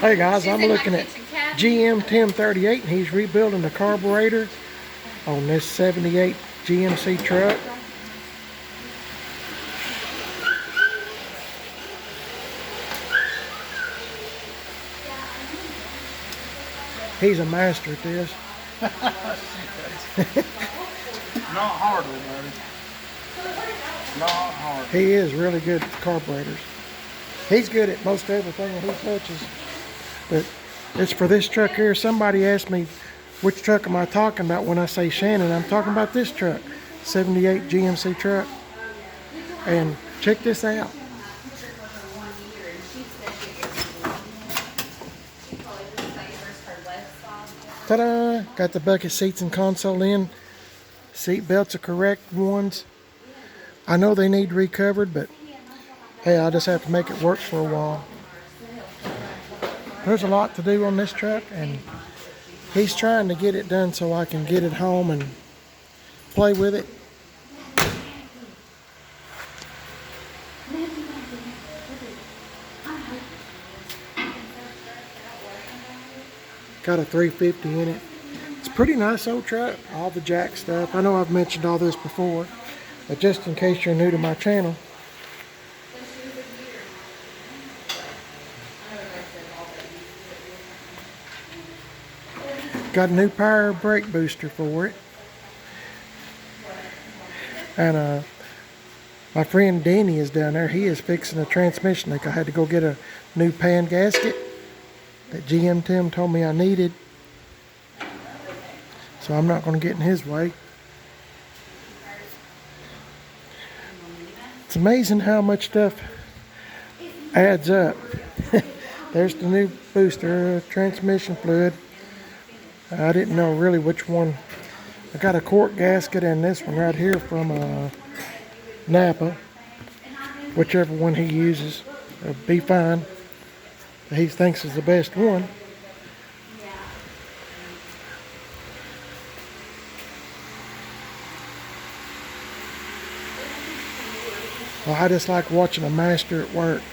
Hey guys, I'm looking at GM TIM38 and he's rebuilding the carburetor on this 78 GMC truck. He's a master at this. Not hardly, buddy. Not hard. He is really good at carburetors. He's good at most everything that he touches. But it's for this truck here. Somebody asked me, which truck am I talking about when I say Shannon? I'm talking about this truck, 78 GMC truck. And check this out. Ta-da! Got the bucket seats and console in. Seat belts are correct ones. I know they need recovered, but hey, I'll just have to make it work for a while. There's a lot to do on this truck, and he's trying to get it done so I can get it home and play with it. Got a 350 in it. It's a pretty nice old truck. All the jack stuff. I know I've mentioned all this before, but just in case you're new to my channel. Got a new power brake booster for it. And my friend Denny is down there. He is fixing a transmission. Like I had to go get a new pan gasket that GM Tim told me I needed. So I'm not going to get in his way. It's amazing how much stuff adds up. There's the new booster, transmission fluid. I didn't know really which one. I got a quart gasket and this one right here from Napa. Whichever one he uses will be fine. He thinks is the best one. Well, I just like watching a master at work.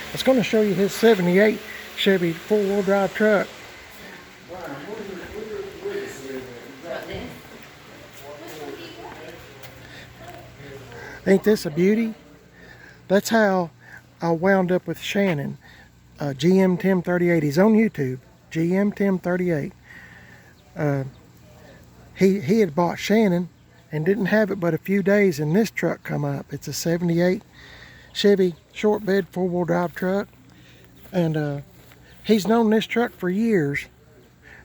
I was going to show you his 78 Chevy four-wheel drive truck. Ain't this a beauty? That's how I wound up with Shannon. GM TIM38. He's on YouTube. GM TIM38. He had bought Shannon and didn't have it but a few days, and this truck come up. It's a 78 Chevy short bed four-wheel drive truck, and he's known this truck for years,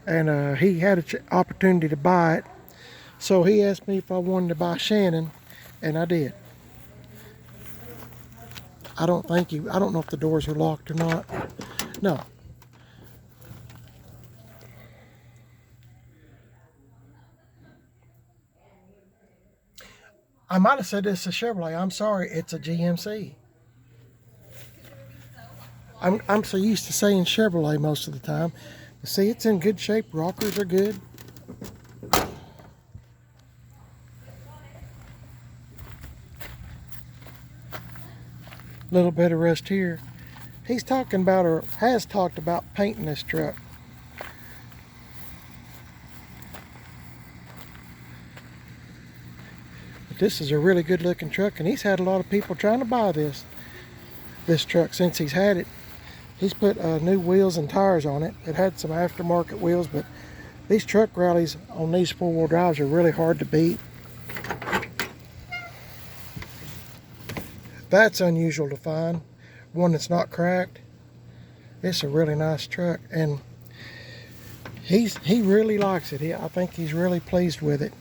and he had an opportunity to buy it, so he asked me if I wanted to buy Shannon, and I did. I don't know if the doors are locked or not. No. I might have said it's a Chevrolet. I'm sorry, it's a GMC. I'm so used to saying Chevrolet most of the time. See, it's in good shape. Rockers are good. Little bit of rust here. He's talking about, or has talked about, painting this truck. But this is a really good looking truck, and he's had a lot of people trying to buy this truck since he's had it. He's put new wheels and tires on it. It had some aftermarket wheels, but these truck rallies on these four-wheel drives are really hard to beat. That's unusual to find, one that's not cracked. It's a really nice truck, and he really likes it. I think he's really pleased with it.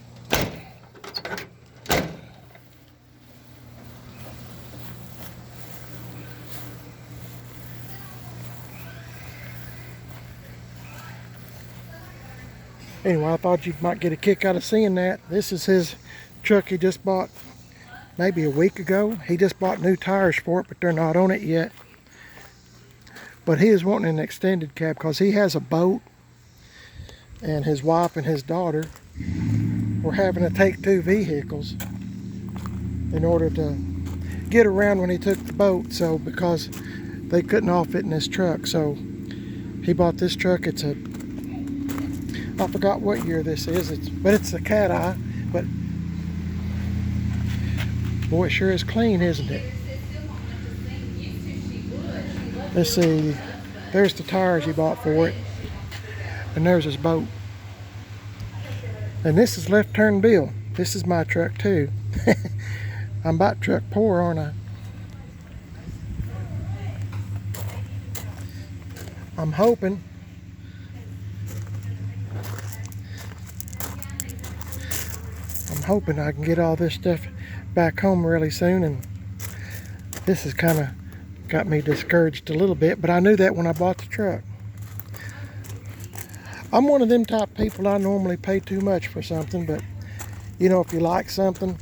Anyway, I thought you might get a kick out of seeing that. This is his truck he just bought maybe a week ago. He just bought new tires for it, but they're not on it yet. But he is wanting an extended cab because he has a boat, and his wife and his daughter were having to take two vehicles. in order to get around when he took the boat. So because they couldn't all fit in this truck, so he bought this truck. It's a, I forgot what year this is, but it's a cat eye. But boy, it sure is clean, isn't it? Let's see, there's the tires he bought for it, and there's his boat. And this is left turn Bill. This is my truck too. I'm about truck poor, aren't I? I'm hoping I can get all this stuff back home really soon, and this has kind of got me discouraged a little bit, but I knew that when I bought the truck. I'm one of them type people, I normally pay too much for something, but you know, if you like something,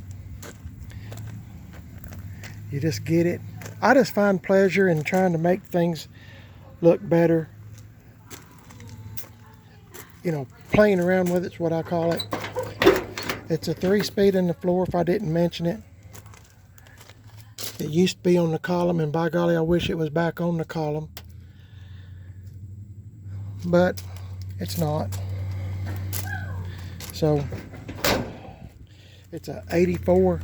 you just get it. I just find pleasure in trying to make things look better. You know, playing around with it's what I call it. It's a 3-speed in the floor, if I didn't mention it. It used to be on the column, and by golly, I wish it was back on the column. But it's not. So it's a 84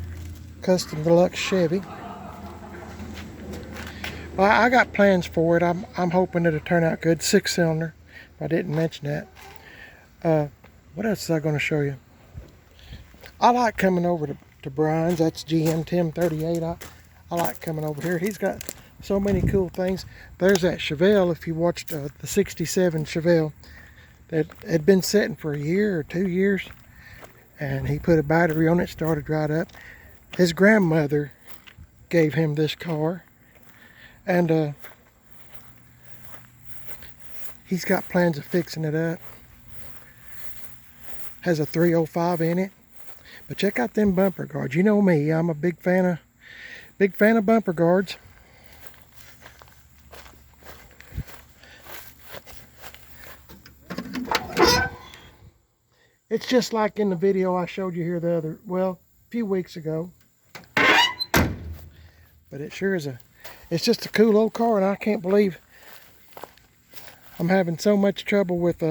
custom deluxe Chevy. Well, I got plans for it. I'm hoping it'll turn out good. 6-cylinder. I didn't mention that. What else is I going to show you? I like coming over to Brian's. That's GM TIM38. I like coming over here. He's got so many cool things. There's that Chevelle. If you watched the 67 Chevelle that had been sitting for a year or 2 years, and he put a battery on it, started right up. His grandmother gave him this car, and he's got plans of fixing it up. Has a 305 in it. But check out them bumper guards. You know me, I'm a big fan of bumper guards. It's just like in the video I showed you here a few weeks ago. But it sure is it's just a cool old car, and I can't believe I'm having so much trouble with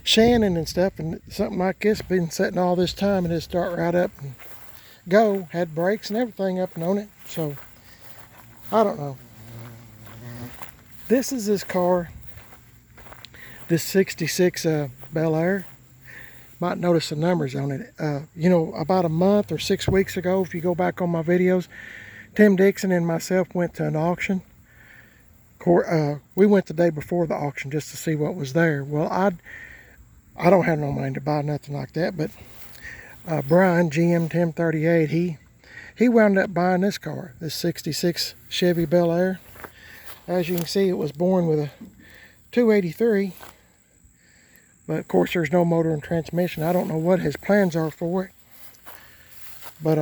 Shannon and stuff, and something like this been sitting all this time, and it start right up and go. Had brakes and everything up and on it. So I don't know. This is this car, this 66 Bel Air. Might notice the numbers on it. You know, about a month or 6 weeks ago, if you go back on my videos, Tim Dixon and myself went to an auction. We went the day before the auction just to see what was there. Well, I don't have no money to buy nothing like that, but Brian, GM TIM38, he wound up buying this car, this 66 Chevy Bel Air. As you can see, it was born with a 283, but of course there's no motor and transmission. I don't know what his plans are for it, but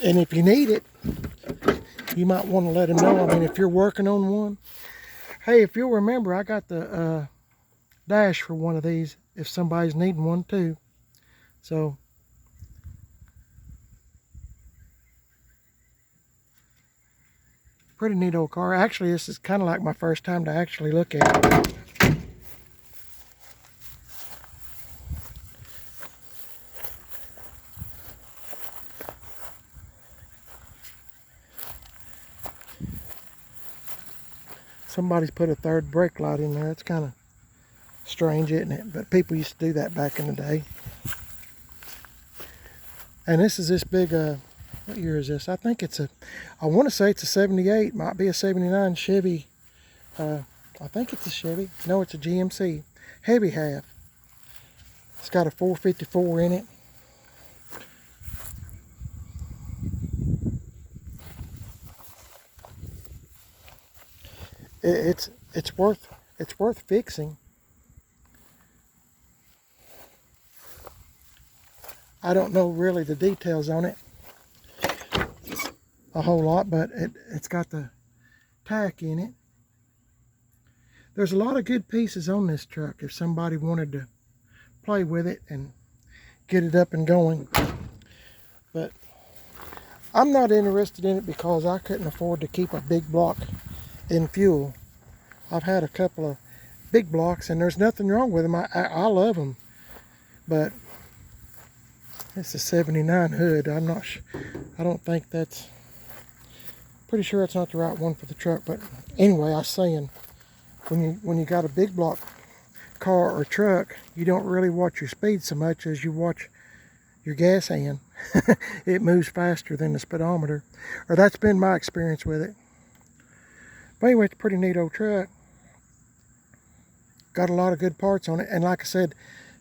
and if you need it, you might want to let him know. I mean, if you're working on one, hey, if you'll remember, I got the dash for one of these if somebody's needing one too. So pretty neat old car. Actually, this is kind of like my first time to actually look at it. Somebody's put a third brake light in there. It's kind of strange, isn't it? But people used to do that back in the day. And this is this big, what year is this? I think it's I want to say it's a 78, might be a 79 Chevy. I think it's a Chevy. No, it's a GMC. Heavy half. It's got a 454 in it. It's worth fixing. I don't know really the details on it a whole lot, but it's got the tack in it. There's a lot of good pieces on this truck if somebody wanted to play with it and get it up and going. But I'm not interested in it because I couldn't afford to keep a big block in fuel. I've had a couple of big blocks and there's nothing wrong with them. I love them. But it's a 79 hood. I don't think that's, pretty sure it's not the right one for the truck. But anyway, I was saying, when you got a big block car or truck, you don't really watch your speed so much as you watch your gas hand. It moves faster than the speedometer, or that's been my experience with it. But anyway, it's a pretty neat old truck. Got a lot of good parts on it, and like I said,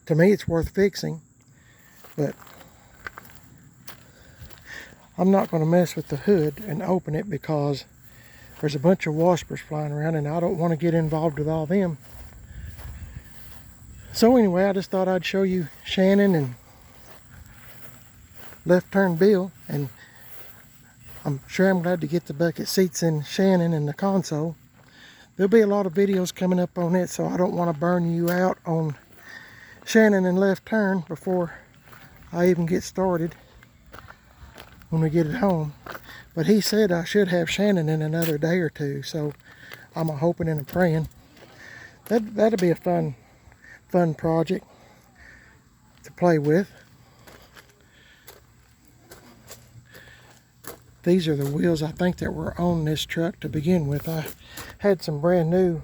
to me it's worth fixing. But I'm not going to mess with the hood and open it because there's a bunch of washers flying around and I don't want to get involved with all them. So anyway, I just thought I'd show you Shannon and Left Turn Bill, and I'm sure I'm glad to get the bucket seats in Shannon and the console. There'll be a lot of videos coming up on it, so I don't want to burn you out on Shannon and Left Turn before I even get started when we get it home. But he said I should have Shannon in another day or two, so I'm hoping and praying. That'll be a fun project to play with. These are the wheels I think that were on this truck to begin with. I had some brand new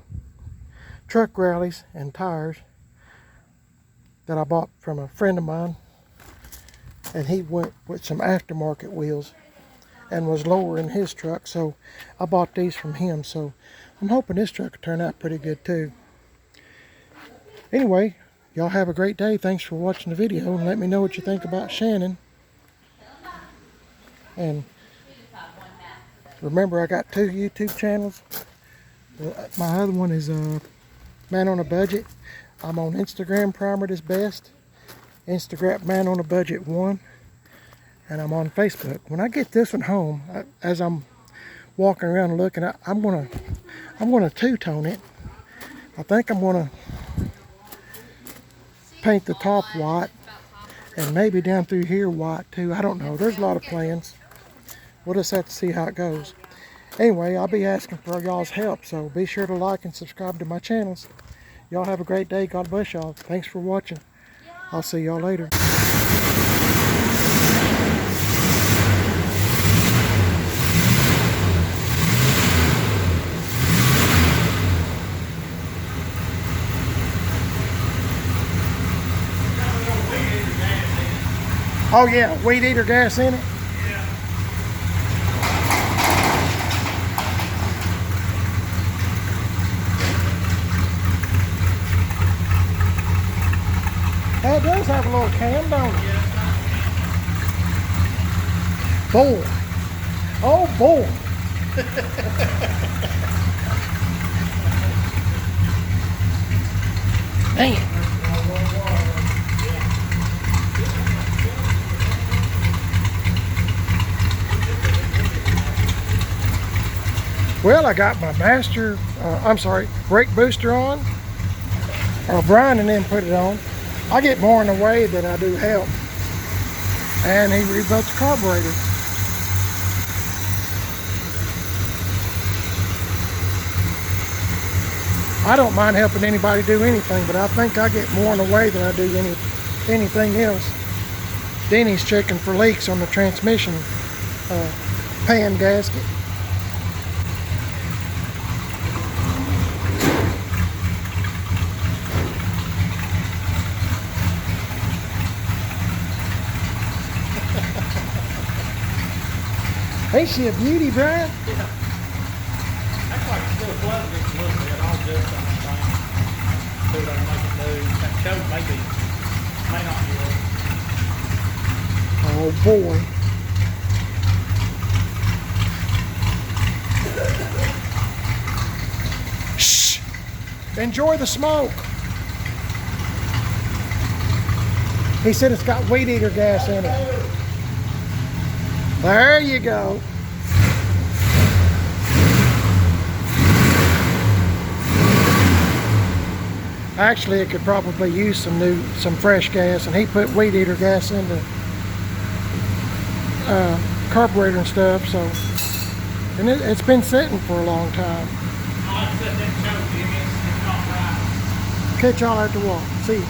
truck rallies and tires that I bought from a friend of mine, and he went with some aftermarket wheels and was lowering his truck, so I bought these from him. So I'm hoping this truck will turn out pretty good too. Anyway, y'all have a great day. Thanks for watching the video, and let me know what you think about Shannon. And remember, I got 2 YouTube channels. My other one is Man on a Budget. I'm on Instagram, Primer is Best. Instagram, Man on a Budget 1. And I'm on Facebook. When I get this one home, as I'm walking around and looking, I'm gonna two-tone it. I think I'm gonna paint the top white and maybe down through here white too. I don't know. There's a lot of plans. We'll just have to see how it goes. Anyway, I'll be asking for y'all's help, so be sure to like and subscribe to my channels. Y'all have a great day. God bless y'all. Thanks for watching. I'll see y'all later. Oh yeah, weed eater gas in it? It does have a little can, don't it? Boy. Oh boy. Man. Well, I got my brake booster on. Brian and then put it on. I get more in the way than I do help. And he rebuilt the carburetor. I don't mind helping anybody do anything, but I think I get more in the way than I do anything else. Denny's checking for leaks on the transmission pan gasket. Ain't she a beauty, Brian? Yeah. That's like it's still flooding just a little bit. I'll adjust on the thing. So it doesn't make it move. That choke may not be working. Oh boy. Shh! Enjoy the smoke. He said it's got weed eater gas in it. There you go. Actually, it could probably use some fresh gas, and he put weed eater gas in carburetor and stuff. So, and it's been sitting for a long time. Like I said, that choke, it's not right. Catch y'all at the walk. See you.